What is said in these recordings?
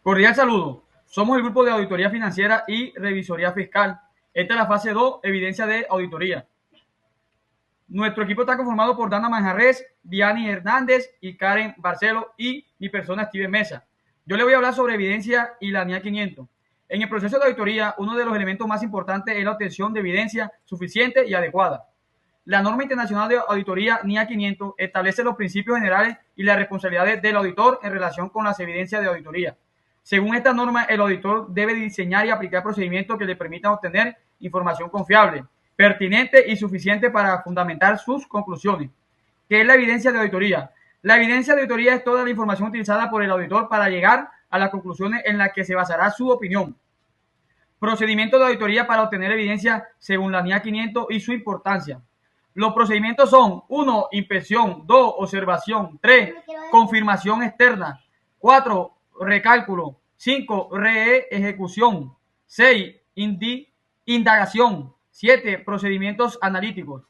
Cordial saludo. Somos el grupo de auditoría financiera y revisoría fiscal. Esta es la fase 2, evidencia de auditoría. Nuestro equipo está conformado por Dana Manjarres, Diani Hernández y Karen Barcelo y mi persona Steven Mesa. Yo le voy a hablar sobre evidencia y la NIA 500. En el proceso de auditoría, uno de los elementos más importantes es la obtención de evidencia suficiente y adecuada. La norma internacional de auditoría NIA 500 establece los principios generales y las responsabilidades del auditor en relación con las evidencias de auditoría. Según esta norma, el auditor debe diseñar y aplicar procedimientos que le permitan obtener información confiable, pertinente y suficiente para fundamentar sus conclusiones. ¿Qué es la evidencia de auditoría? La evidencia de auditoría es toda la información utilizada por el auditor para llegar a las conclusiones en las que se basará su opinión. Procedimiento de auditoría para obtener evidencia según la NIA 500 y su importancia. Los procedimientos son 1. Inspección. 2. Observación. 3. Confirmación externa. 4. Recálculo. 5. Reejecución. 6. Indagación. 7. Procedimientos analíticos.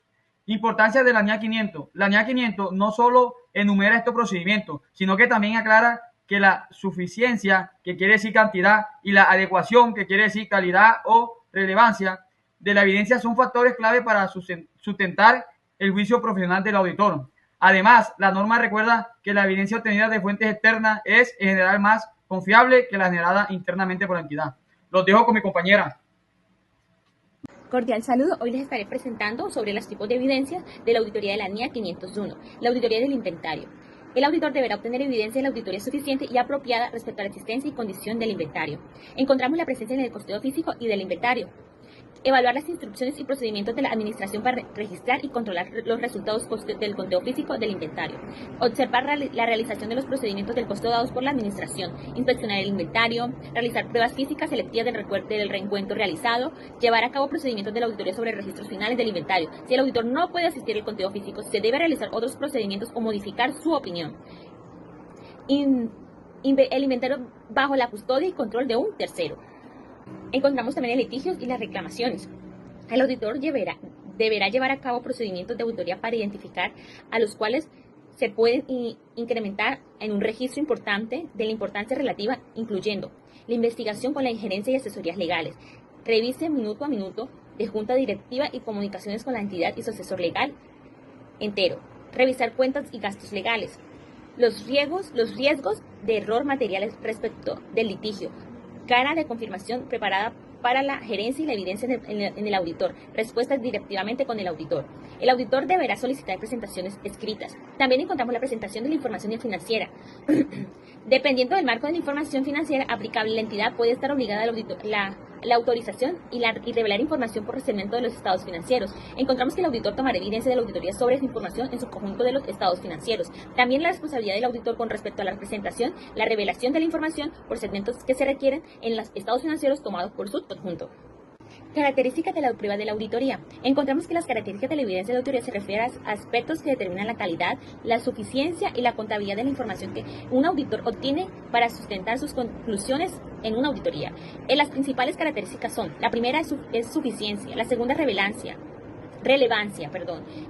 Importancia de la NIA 500. La NIA 500 no solo enumera estos procedimientos, sino que también aclara que la suficiencia, que quiere decir cantidad, y la adecuación, que quiere decir calidad o relevancia, de la evidencia son factores clave para sustentar el juicio profesional del auditor. Además, la norma recuerda que la evidencia obtenida de fuentes externas es en general más confiable que la generada internamente por la entidad. Los dejo con mi compañera. Cordial saludo. Hoy les estaré presentando sobre los tipos de evidencias de la auditoría de la NIA 501, la auditoría del inventario. El auditor deberá obtener evidencia de la auditoría suficiente y apropiada respecto a la existencia y condición del inventario. Encontramos la presencia en el costeo físico y del inventario. Evaluar las instrucciones y procedimientos de la administración para registrar y controlar los resultados del conteo físico del inventario. Observar la realización de los procedimientos del costeo dados por la administración. Inspeccionar el inventario. Realizar pruebas físicas selectivas del reencuentro realizado. Llevar a cabo procedimientos de la auditoría sobre registros finales del inventario. Si el auditor no puede asistir al conteo físico, se debe realizar otros procedimientos o modificar su opinión. El inventario bajo la custodia y control de un tercero. Encontramos también los litigios y las reclamaciones. El auditor deberá llevar a cabo procedimientos de auditoría para identificar a los cuales se pueden incrementar en un registro importante de la importancia relativa, incluyendo la investigación con la injerencia y asesorías legales, revise minuto a minuto de junta directiva y comunicaciones con la entidad y su asesor legal entero, revisar cuentas y gastos legales, los riesgos de error materiales respecto del litigio, cara de confirmación preparada para la gerencia y la evidencia en el auditor, respuestas directivamente con el auditor. El auditor deberá solicitar presentaciones escritas. También encontramos la presentación de la información financiera. Dependiendo del marco de la información financiera aplicable, la entidad puede estar obligada al auditor, la autorización y revelar información por recibimiento de los estados financieros. Encontramos que el auditor tomará evidencia de la auditoría sobre esa información en su conjunto de los estados financieros. También la responsabilidad del auditor con respecto a la presentación, la revelación de la información por segmentos que se requieren en los estados financieros tomados por su conjunto. Características de la prueba de la auditoría. Encontramos que las características de la evidencia de auditoría se refieren a aspectos que determinan la calidad, la suficiencia y la contabilidad de la información que un auditor obtiene para sustentar sus conclusiones en una auditoría. Las principales características son: la primera es suficiencia, la segunda es relevancia,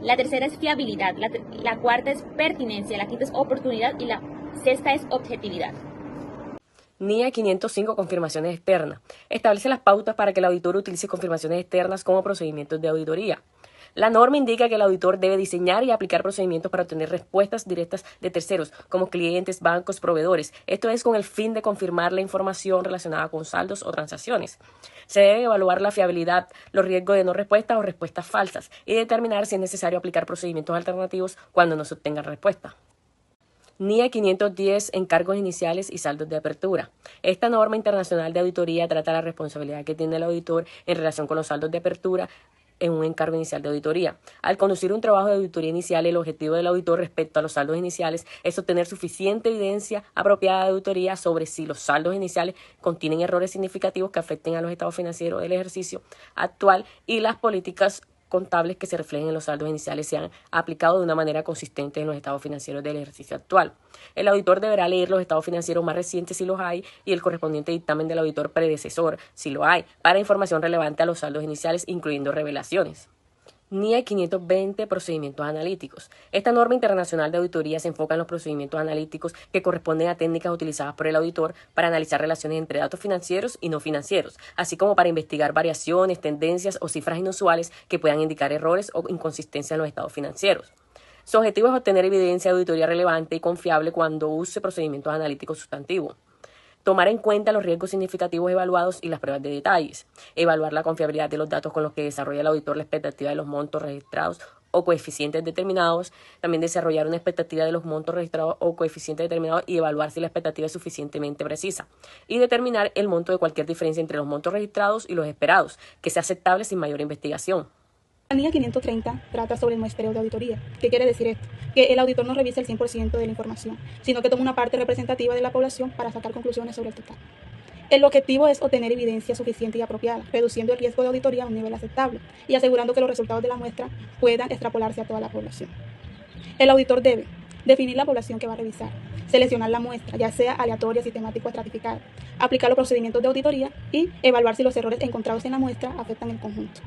la tercera es fiabilidad, la cuarta es pertinencia, la quinta es oportunidad y la sexta es objetividad. NIA 505, confirmaciones externas. Establece las pautas para que el auditor utilice confirmaciones externas como procedimientos de auditoría. La norma indica que el auditor debe diseñar y aplicar procedimientos para obtener respuestas directas de terceros, como clientes, bancos, proveedores. Esto es con el fin de confirmar la información relacionada con saldos o transacciones. Se debe evaluar la fiabilidad, los riesgos de no respuesta o respuestas falsas y determinar si es necesario aplicar procedimientos alternativos cuando no se obtenga respuesta. NIA 510, encargos iniciales y saldos de apertura. Esta norma internacional de auditoría trata la responsabilidad que tiene el auditor en relación con los saldos de apertura en un encargo inicial de auditoría. Al conducir un trabajo de auditoría inicial, el objetivo del auditor respecto a los saldos iniciales es obtener suficiente evidencia apropiada de auditoría sobre si los saldos iniciales contienen errores significativos que afecten a los estados financieros del ejercicio actual y las políticas contables que se reflejen en los saldos iniciales se han aplicado de una manera consistente en los estados financieros del ejercicio actual. El auditor deberá leer los estados financieros más recientes si los hay y el correspondiente dictamen del auditor predecesor si lo hay, para información relevante a los saldos iniciales, incluyendo revelaciones. NIA 520 procedimientos analíticos. Esta norma internacional de auditoría se enfoca en los procedimientos analíticos que corresponden a técnicas utilizadas por el auditor para analizar relaciones entre datos financieros y no financieros, así como para investigar variaciones, tendencias o cifras inusuales que puedan indicar errores o inconsistencias en los estados financieros. Su objetivo es obtener evidencia de auditoría relevante y confiable cuando use procedimientos analíticos sustantivos. Tomar en cuenta los riesgos significativos evaluados y las pruebas de detalles. Evaluar la confiabilidad de los datos con los que desarrolla el auditor la expectativa de los montos registrados o coeficientes determinados. También desarrollar una expectativa de los montos registrados o coeficientes determinados y evaluar si la expectativa es suficientemente precisa. Y determinar el monto de cualquier diferencia entre los montos registrados y los esperados, que sea aceptable sin mayor investigación. La NIA 530 trata sobre el muestreo de auditoría. ¿Qué quiere decir esto? Que el auditor no revisa el 100% de la información, sino que toma una parte representativa de la población para sacar conclusiones sobre el total. El objetivo es obtener evidencia suficiente y apropiada, reduciendo el riesgo de auditoría a un nivel aceptable y asegurando que los resultados de la muestra puedan extrapolarse a toda la población. El auditor debe definir la población que va a revisar, seleccionar la muestra, ya sea aleatoria, sistemática o estratificada, aplicar los procedimientos de auditoría y evaluar si los errores encontrados en la muestra afectan el conjunto.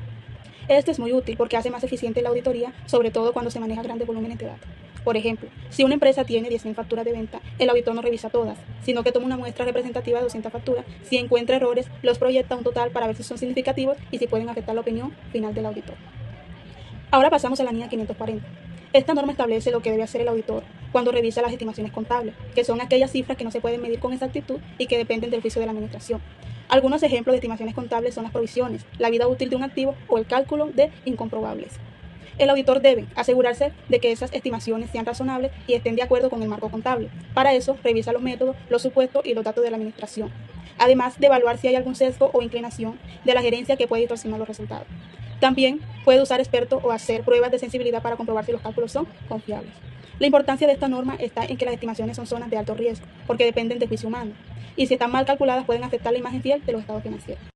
Esto es muy útil porque hace más eficiente la auditoría, sobre todo cuando se maneja grandes volúmenes de datos. Por ejemplo, si una empresa tiene 10.000 facturas de venta, el auditor no revisa todas, sino que toma una muestra representativa de 200 facturas. Si encuentra errores, los proyecta a un total para ver si son significativos y si pueden afectar la opinión final del auditor. Ahora pasamos a la NIA 540. Esta norma establece lo que debe hacer el auditor cuando revisa las estimaciones contables, que son aquellas cifras que no se pueden medir con exactitud y que dependen del juicio de la administración. Algunos ejemplos de estimaciones contables son las provisiones, la vida útil de un activo o el cálculo de incomprobables. El auditor debe asegurarse de que esas estimaciones sean razonables y estén de acuerdo con el marco contable. Para eso, revisa los métodos, los supuestos y los datos de la administración, además de evaluar si hay algún sesgo o inclinación de la gerencia que puede distorsionar los resultados. También puede usar expertos o hacer pruebas de sensibilidad para comprobar si los cálculos son confiables. La importancia de esta norma está en que las estimaciones son zonas de alto riesgo, porque dependen del juicio humano, y si están mal calculadas pueden afectar la imagen fiel de los estados financieros.